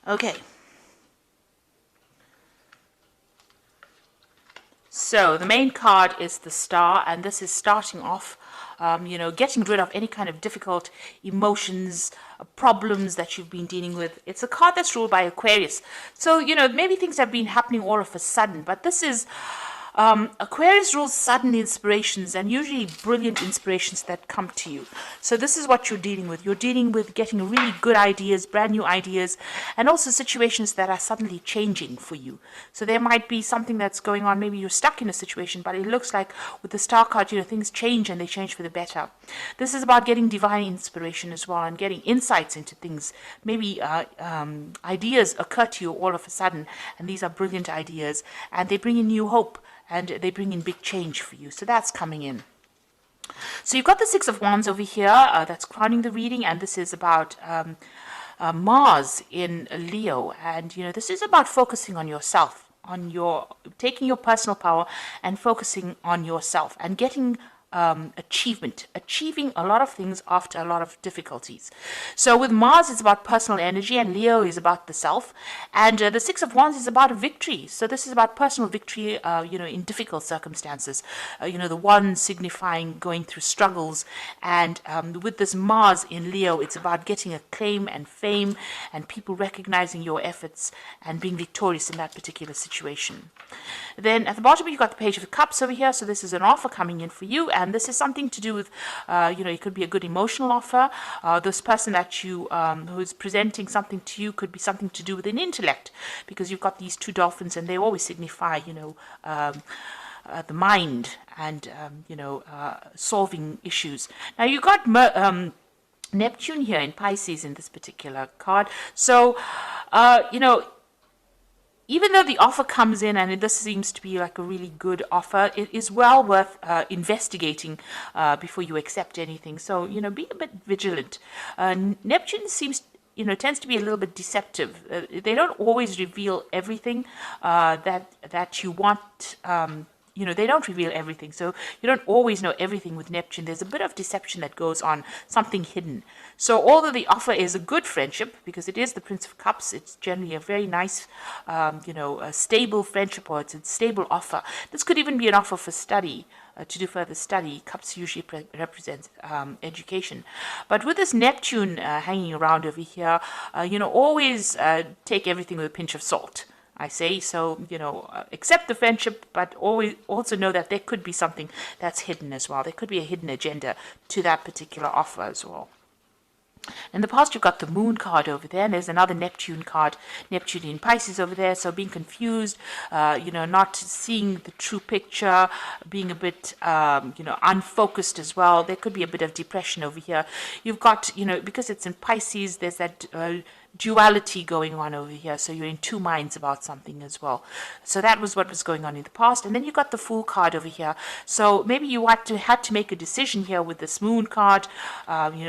Okay. So the main card is the Star, and this is starting off, getting rid of any kind of difficult emotions, problems that you've been dealing with. It's a card that's ruled by Aquarius. So, maybe things have been happening all of a sudden, but this is Aquarius rules sudden inspirations and usually brilliant inspirations that come to you. So this is what you're dealing with. You're dealing with getting really good ideas, brand new ideas, and also situations that are suddenly changing for you. So there might be something that's going on. Maybe you're stuck in a situation, but it looks like with the Star card, things change and they change for the better. This is about getting divine inspiration as well and getting insights into things. Maybe ideas occur to you all of a sudden, and these are brilliant ideas, and they bring in new hope. And they bring in big change for you. So that's coming in. So you've got the Six of Wands over here. That's crowning the reading. And this is about Mars in Leo. And, this is about focusing on yourself, taking your personal power and focusing on yourself and getting achieving a lot of things after a lot of difficulties. So with Mars, it's about personal energy, and Leo is about the self, and the Six of Wands is about a victory. So this is about personal victory, in difficult circumstances. The one signifying going through struggles, and with this Mars in Leo, it's about getting acclaim and fame, and people recognizing your efforts and being victorious in that particular situation. Then at the bottom, you've got the Page of Cups over here. So this is an offer coming in for you. And this is something to do with, it could be a good emotional offer. This person that you, who's presenting something to you could be something to do with an intellect, because you've got these two dolphins and they always signify, the mind and, solving issues. Now you've got Neptune here in Pisces in this particular card. So, even though the offer comes in, and this seems to be like a really good offer, it is well worth investigating before you accept anything. So, be a bit vigilant. Neptune tends to be a little bit deceptive. They don't always reveal everything that you want. They don't reveal everything. So you don't always know everything with Neptune. There's a bit of deception that goes on, something hidden. So although the offer is a good friendship, because it is the Prince of Cups, it's generally a very nice, a stable friendship, or it's a stable offer. This could even be an offer for study, to do further study. Cups usually represents education. But with this Neptune hanging around over here, always take everything with a pinch of salt, I say. So, accept the friendship, but always also know that there could be something that's hidden as well. There could be a hidden agenda to that particular offer as well. In the past, you've got the Moon card over there, and there's another Neptune card, Neptune in Pisces over there. So being confused, not seeing the true picture, being a bit, unfocused as well. There could be a bit of depression over here. You've got, because it's in Pisces, there's that duality going on over here. So you're in two minds about something as well. So that was what was going on in the past. And then you got the Fool card over here. So maybe you had to make a decision here with this Moon card,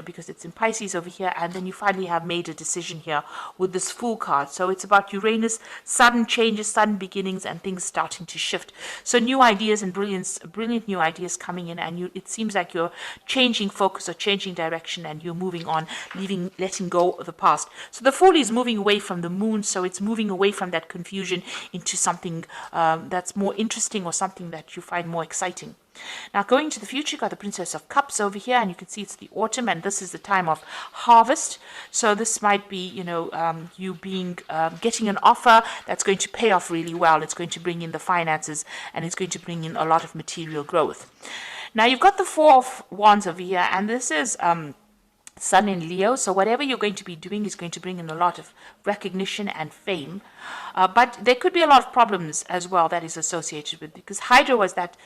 because it's in Pisces over here. And then you finally have made a decision here with this Fool card. So it's about Uranus, sudden changes, sudden beginnings, and things starting to shift. So new ideas and brilliant new ideas coming in, and it seems like you're changing focus or changing direction, and you're moving on, letting go of the past. So the Fool is moving away from the Moon, so it's moving away from that confusion into something that's more interesting, or something that you find more exciting. Now, going to the future, you've got the Princess of Cups over here, and you can see it's the autumn, and this is the time of harvest. So this might be, you getting an offer that's going to pay off really well. It's going to bring in the finances, and it's going to bring in a lot of material growth. Now, you've got the Four of Wands over here, and this is Sun in Leo, so whatever you're going to be doing is going to bring in a lot of recognition and fame, but there could be a lot of problems as well that is associated with, because Hydra was that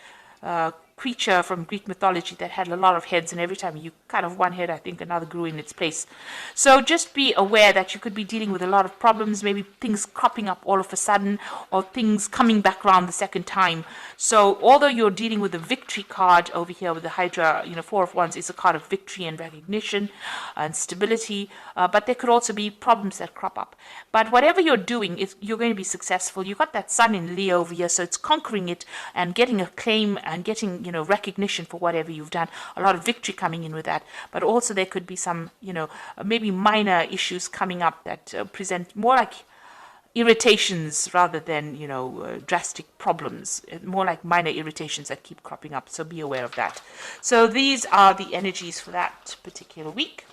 creature from Greek mythology that had a lot of heads, and every time you cut off one head, I think another grew in its place. So just be aware that you could be dealing with a lot of problems, maybe things cropping up all of a sudden, or things coming back around the second time. So although you're dealing with the victory card over here with the Hydra, Four of Wands is a card of victory and recognition and stability, but there could also be problems that crop up. But whatever you're doing, you're going to be successful. You've got that Sun in Leo over here, so it's conquering it and getting acclaim and getting, recognition for whatever you've done, a lot of victory coming in with that. But also there could be some, maybe minor issues coming up that present more like irritations rather than, drastic problems, more like minor irritations that keep cropping up. So be aware of that. So these are the energies for that particular week.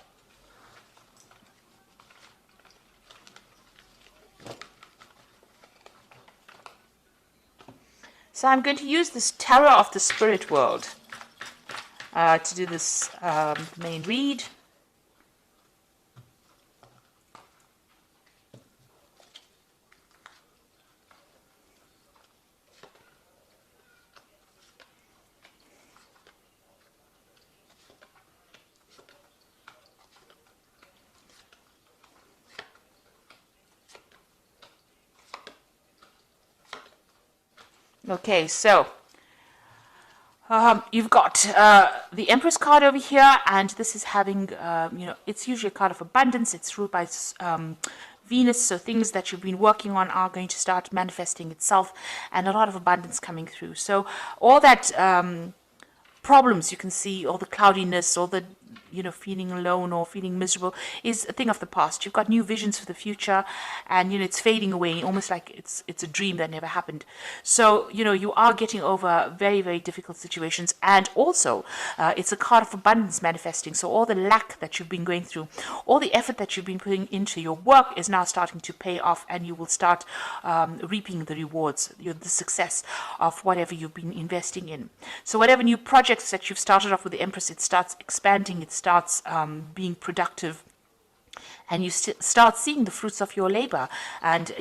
So I'm going to use this Tarot of the Spirit World to do this main read. Okay, so you've got the Empress card over here, and this is having, it's usually a card of abundance. It's ruled by Venus, so things that you've been working on are going to start manifesting itself, and a lot of abundance coming through. So all that problems you can see, all the cloudiness, all the feeling alone or feeling miserable is a thing of the past. You've got new visions for the future, and it's fading away, almost like it's a dream that never happened. So you are getting over very, very difficult situations, and also it's a card of abundance manifesting. So all the lack that you've been going through, all the effort that you've been putting into your work is now starting to pay off, and you will start reaping the rewards, the success of whatever you've been investing in. So whatever new projects that you've started off with the Empress, it starts expanding, it starts being productive, and you start seeing the fruits of your labor, and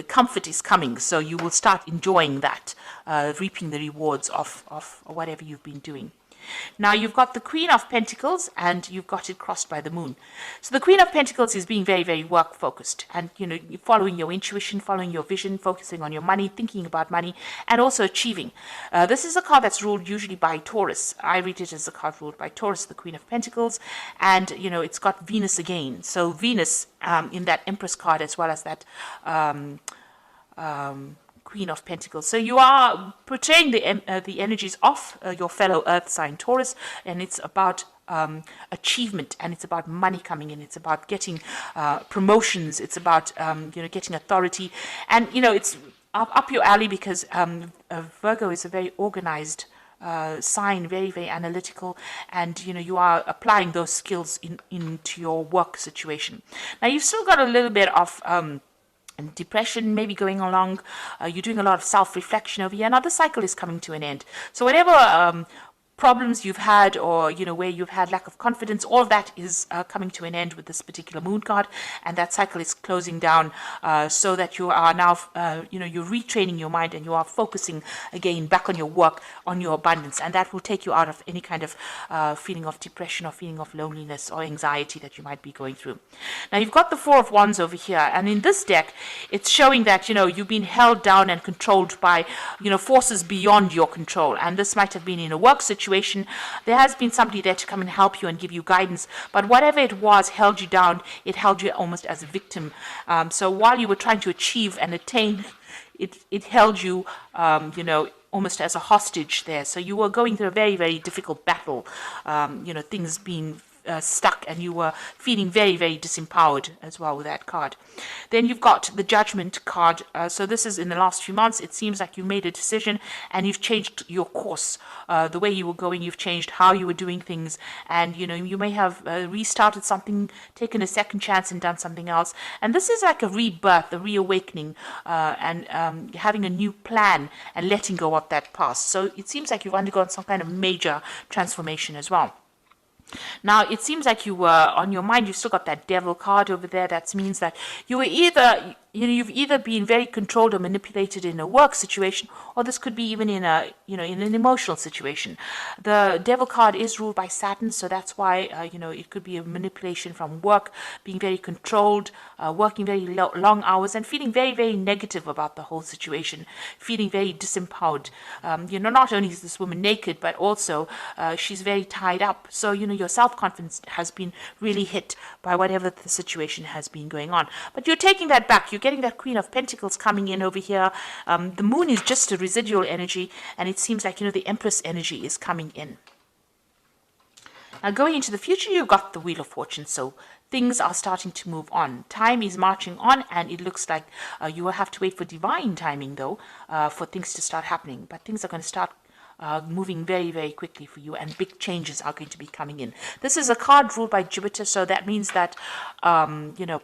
comfort is coming, so you will start enjoying that, reaping the rewards of whatever you've been doing. Now you've got the Queen of Pentacles, and you've got it crossed by the Moon. So the Queen of Pentacles is being very, very work focused, and following your intuition, following your vision, focusing on your money, thinking about money, and also achieving. This is a card that's ruled usually by Taurus. I read it as a card ruled by Taurus, the Queen of Pentacles, and it's got Venus again. So Venus in that Empress card, as well as that Queen of Pentacles. So you are portraying the energies of your fellow Earth sign Taurus, and it's about achievement, and it's about money coming in. It's about getting promotions. It's about getting authority, and it's up your alley, because Virgo is a very organized sign, very, very analytical, and you are applying those skills into your work situation. Now you've still got a little bit of and depression maybe going along. You're doing a lot of self-reflection over here. Now the cycle is coming to an end. So whatever problems you've had, or where you've had lack of confidence, all of that is coming to an end with this particular Moon card, and that cycle is closing down, so that you are now you're retraining your mind, and you are focusing again back on your work, on your abundance, and that will take you out of any kind of feeling of depression or feeling of loneliness or anxiety that you might be going through. Now you've got the Four of Wands over here, and in this deck it's showing that you've been held down and controlled by forces beyond your control, and this might have been in a work situation. There has been somebody there to come and help you and give you guidance, but whatever it was held you down. It held you almost as a victim. So while you were trying to achieve and attain, it held you, almost as a hostage there. So you were going through a very, very difficult battle, things being stuck, and you were feeling very, very disempowered as well with that card. Then you've got the Judgment card. So this is in the last few months. It seems like you made a decision, and you've changed your course, the way you were going. You've changed how you were doing things, and you may have restarted something, taken a second chance, and done something else. And this is like a rebirth, a reawakening, and having a new plan and letting go of that past. So it seems like you've undergone some kind of major transformation as well. Now, it seems like you were, on your mind, you've still got that Devil card over there. That means that you were either, you've either been very controlled or manipulated in a work situation, or this could be even in a, in an emotional situation. The Devil card is ruled by Saturn, so that's why, it could be a manipulation from work, being very controlled, working very long hours, and feeling very, very negative about the whole situation, feeling very disempowered. Not only is this woman naked, but also she's very tied up. So, your self-confidence has been really hit by whatever the situation has been going on. But you're taking that back. You're getting that Queen of Pentacles coming in over here. The moon is just a residual energy, and it seems like, the Empress energy is coming in. Now, going into the future, you've got the Wheel of Fortune, so things are starting to move on. Time is marching on, and it looks like you will have to wait for divine timing, though, for things to start happening. But things are going to start moving very, very quickly for you, and big changes are going to be coming in. This is a card ruled by Jupiter, so that means that,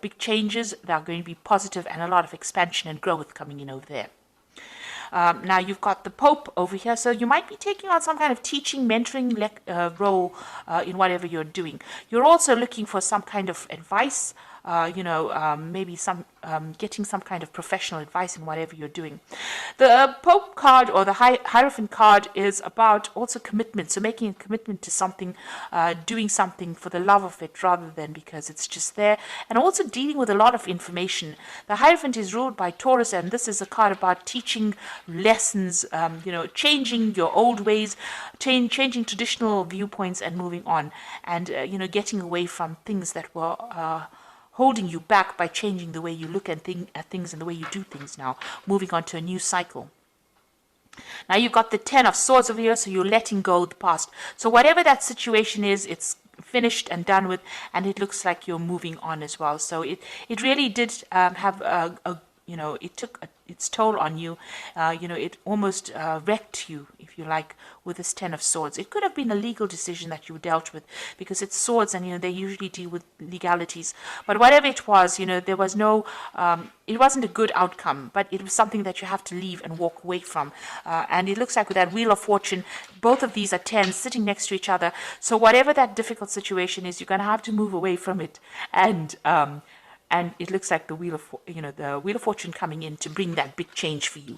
big changes, they are going to be positive, and a lot of expansion and growth coming in over there. Now you've got the Pope over here, so you might be taking on some kind of teaching, mentoring role in whatever you're doing. You're also looking for some kind of advice, maybe getting some kind of professional advice in whatever you're doing. The Pope card, or the Hierophant card, is about also commitment, so making a commitment to something, doing something for the love of it rather than because it's just there, and also dealing with a lot of information. The Hierophant is ruled by Taurus, and this is a card about teaching lessons, changing your old ways, changing traditional viewpoints and moving on, and getting away from things that were holding you back by changing the way you look at things and the way you do things now, moving on to a new cycle. Now you've got the Ten of Swords over here, so you're letting go of the past. So whatever that situation is, it's finished and done with, and it looks like you're moving on as well. So it really did have it took its toll on you. It almost wrecked you, if you like, with this Ten of Swords. It could have been a legal decision that you dealt with, because it's swords, and they usually deal with legalities. But whatever it was, there was no, it wasn't a good outcome, but it was something that you have to leave and walk away from. And it looks like with that Wheel of Fortune, both of these are tens sitting next to each other. So whatever that difficult situation is, you're going to have to move away from it. And it looks like the Wheel of Fortune coming in to bring that big change for you.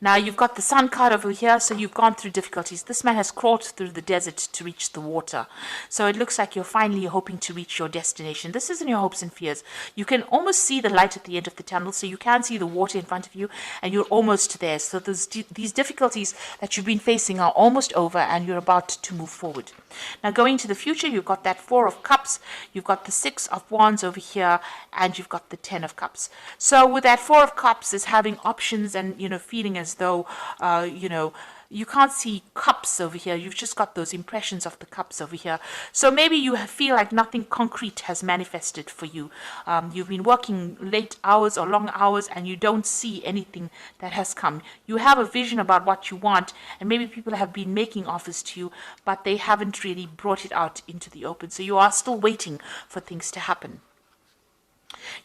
Now you've got the Sun card over here, so you've gone through difficulties. This man has crawled through the desert to reach the water. So it looks like you're finally hoping to reach your destination. This isn't your hopes and fears. You can almost see the light at the end of the tunnel, so you can see the water in front of you, and you're almost there. So these difficulties that you've been facing are almost over, and you're about to move forward. Now going to the future, you've got that Four of Cups, you've got the Six of Wands over here, and you've got the Ten of Cups. So with that Four of Cups is having options and, feeling as though, you can't see cups over here. You've just got those impressions of the cups over here. So maybe you feel like nothing concrete has manifested for you. You've been working late hours or long hours, and you don't see anything that has come. You have a vision about what you want, and maybe people have been making offers to you, but they haven't really brought it out into the open. So you are still waiting for things to happen.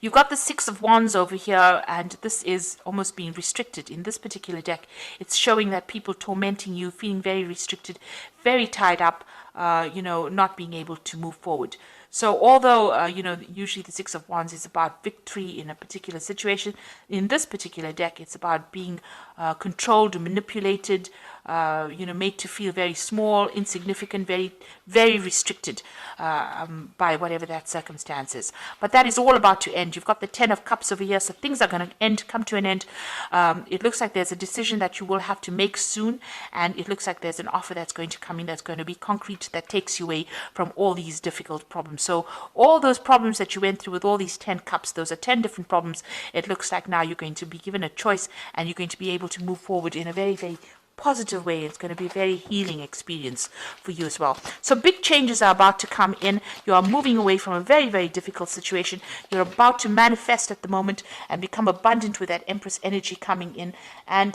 You've got the Six of Wands over here, and this is almost being restricted. In this particular deck, it's showing that people tormenting you, feeling very restricted, very tied up, not being able to move forward. So although, usually the Six of Wands is about victory in a particular situation, in this particular deck, it's about being controlled, manipulated, made to feel very small, insignificant, very, very restricted by whatever that circumstance is. But that is all about to end. You've got the Ten of Cups over here, so things are going to come to an end. It looks like there's a decision that you will have to make soon, and it looks like there's an offer that's going to come in that's going to be concrete, that takes you away from all these difficult problems. So all those problems that you went through with all these 10 cups, those are 10 different problems. It looks like now you're going to be given a choice, and you're going to be able to move forward in a very, very positive way. It's going to be a very healing experience for you as well. So big changes are about to come in. You are moving away from a very, very difficult situation. You're about to manifest at the moment and become abundant with that Empress energy coming in. And,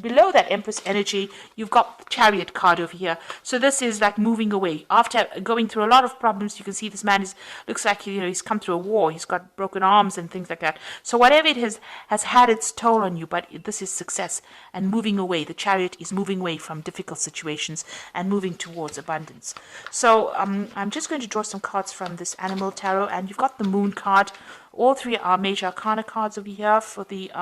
below that Empress energy, you've got the Chariot card over here. So this is like moving away. After going through a lot of problems, you can see this man looks like, he's come through a war. He's got broken arms and things like that. So whatever it has had its toll on you, but this is success and moving away. The Chariot is moving away from difficult situations and moving towards abundance. So I'm just going to draw some cards from this Animal Tarot, and you've got the Moon card. All three are major arcana cards over here for the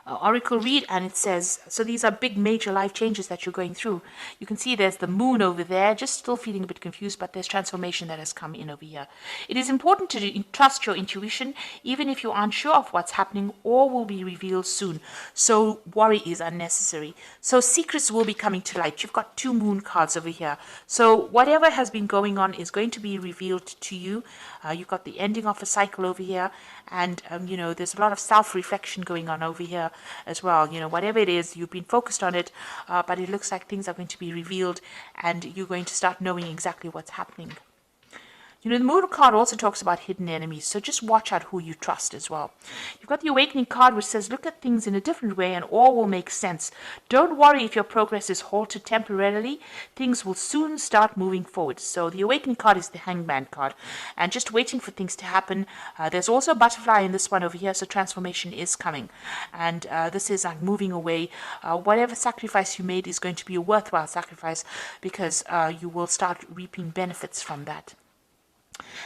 oracle read, and it says, so these are big major life changes that you're going through. You can see there's the moon over there, just still feeling a bit confused, but there's transformation that has come in over here. It is important to trust your intuition, even if you aren't sure of what's happening or will be revealed soon. So worry is unnecessary. So secrets will be coming to light. You've got 2 moon cards over here. So whatever has been going on is going to be revealed to you. You've got the ending of a cycle over here, and there's a lot of self-reflection going on over here as well. Whatever it is, you've been focused on it, but it looks like things are going to be revealed, and you're going to start knowing exactly what's happening. The Moon card also talks about hidden enemies, so just watch out who you trust as well. You've got the Awakening card, which says, look at things in a different way and all will make sense. Don't worry if your progress is halted temporarily. Things will soon start moving forward. So the Awakening card is the Hangman card, and just waiting for things to happen. There's also a butterfly in this one over here, so transformation is coming. And this is like moving away. Whatever sacrifice you made is going to be a worthwhile sacrifice, because you will start reaping benefits from that.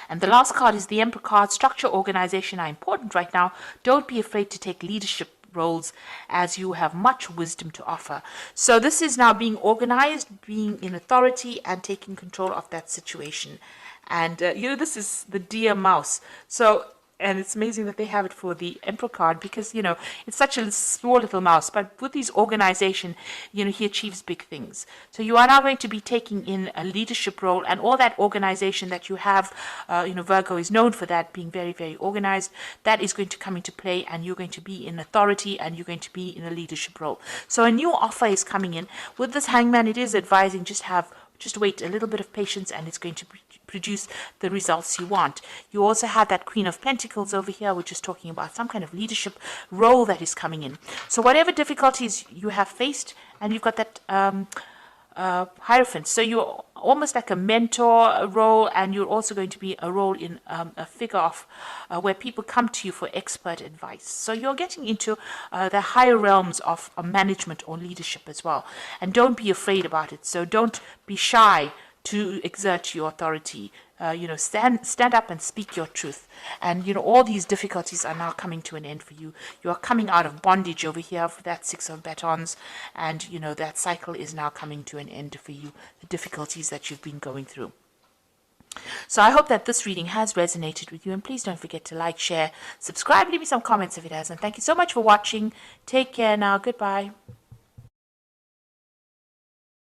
And the last card is the Emperor card. Structure, organization are important right now. Don't be afraid to take leadership roles, as you have much wisdom to offer. So this is now being organized, being in authority, and taking control of that situation. And this is the deer mouse. And it's amazing that they have it for the Emperor card, because, it's such a small little mouse. But with his organization, he achieves big things. So you are now going to be taking in a leadership role, and all that organization that you have, Virgo is known for that, being very, very organized. That is going to come into play, and you're going to be in authority, and you're going to be in a leadership role. So a new offer is coming in. With this Hangman, it is advising just wait a little bit of patience, and it's going to produce the results you want. You also have that Queen of Pentacles over here, which is talking about some kind of leadership role that is coming in. So whatever difficulties you have faced, and you've got that Hierophant. So you're almost like a mentor role, and you're also going to be a role in a figure of where people come to you for expert advice. So you're getting into the higher realms of management or leadership as well. And don't be afraid about it. So don't be shy to exert your authority. Stand up and speak your truth. And, all these difficulties are now coming to an end for you. You are coming out of bondage over here for that 6 of batons. And, that cycle is now coming to an end for you, the difficulties that you've been going through. So I hope that this reading has resonated with you. And please don't forget to like, share, subscribe, leave me some comments if it has. And thank you so much for watching. Take care now. Goodbye.